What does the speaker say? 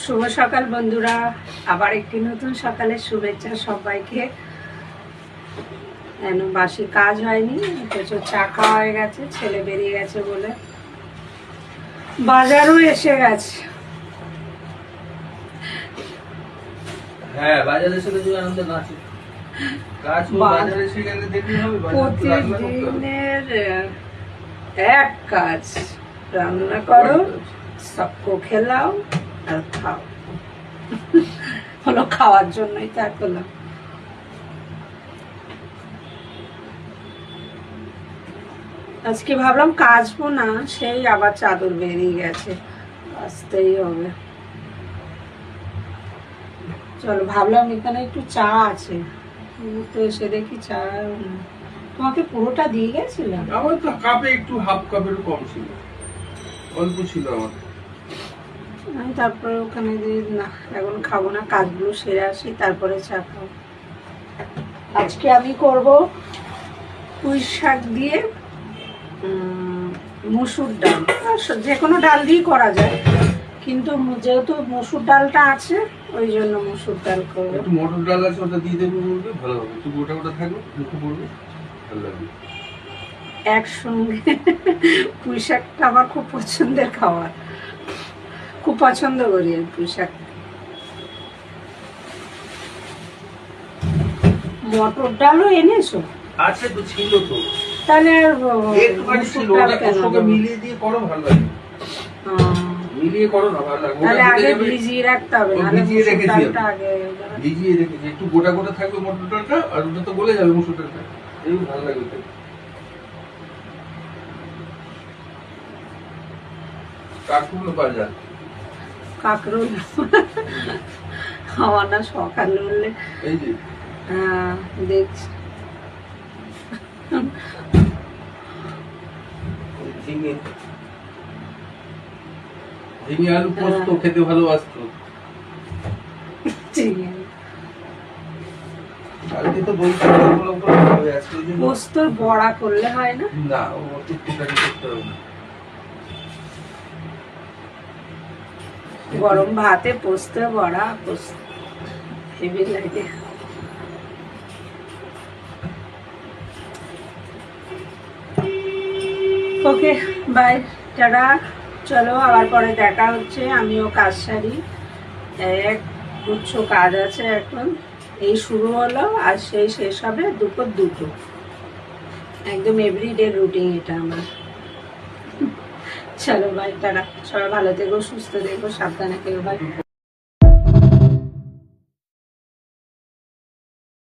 শুভ সকাল বন্ধুরা, আবার একটি নতুন সকালের শুভেচ্ছা সবাইকে। বাসি কাজ হয়নি, প্রচুর চা খাওয়া হয়ে গেছে, ছেলে বেরিয়ে গেছে বলে। বাজারও এসে গেছে। হ্যাঁ, বাজারে এসে গেছে আনন্দ আছে। বাজারে এসে গেলে দেখতে হবে প্রতিদিনের এক কাজ, রান্না করো, সবকো খেলাও আর খাও। হলো খাওয়ার জন্যই তা করলাম। আজকে ভাবলাম কাচবো না, সেই আবার চাদর বেরিয়ে গেছে, আসতেই হবে। চলো, ভাবলাম এখানে একটু চা আছে, তো এসে দেখি চা। তোমাকে পুরোটা দিয়ে গেছিলাম। আমার তো কাপে একটু হাফ কাপের কম ছিল, অল্প ছিল আমার। আমি তারপরে ওখানে দিয়ে না, এখন খাবো না, কাজগুলো সেরে আসি তারপরে চা খাবো। আজকে আমি করব পুঁই শাক দিয়ে মসুর ডাল, যে কোনো ডাল দিয়েই করা যায়, কিন্তু যেহেতু মসুর ডালটা আছে ওই জন্য মসুর ডাল করবো। একটু মটর ডাল আছে, ওটা দিয়ে দেবো, বলবে ভালো হবে। একটু গোটা গোটা থাকবে, মুখে পড়বে, ভালো লাগবে। একসঙ্গে পুঁই শাকটা আমার খুব পছন্দের খাবার, খুব পছন্দ করি আমি পুঁই শাক। মটর ডালও এনেছো? আছে তো, ছিল তো, তাহলে একটুখানি ছিল, ওটার সঙ্গে মিলিয়ে দিয়ে করো, ভালো লাগে। মিলিয়ে করো না, ভালো লাগে। তাহলে আগে ভিজিয়ে রাখতে হবে, নাহলে ভিজিয়ে রেখেছি, আগে ভিজিয়ে রেখেছি। একটু গোটা গোটা থাকবে মটর ডালটা, আর ওটা তো গলে যাবে মসুর ডালটা, এই ভালো লাগবে। কাকুলো বাজার কাঁকরোল খাওয়া না সকাল হলে। এই যে হ্যাঁ, দেখছি। ঝিঙে ঝিঙে আলু পোস্ত খেতে ভালোবাসতো। কালকে তো বলতে হবে, আজকে পোস্তর বড়া করলে হয় না? না, ও টুকটাকি করতে হবে না। গরম ভাতে পোস্ত বড়া, পোস্ত হেভি লাগে। ওকে, বাই, টাটা। চলো, আবার পরে দেখা হচ্ছে। আমিও কাজ সারি, এক গুচ্ছ কাজ আছে এখন, এই শুরু হলো আর সেই শেষ হবে দুপুর 2টো। একদম এভরিডে রুটিন এটা আমার। চলো বাই, টাটা। সবাই ভালো থেকো, সুস্থ থেকো, সাবধানে থেকো, বাই।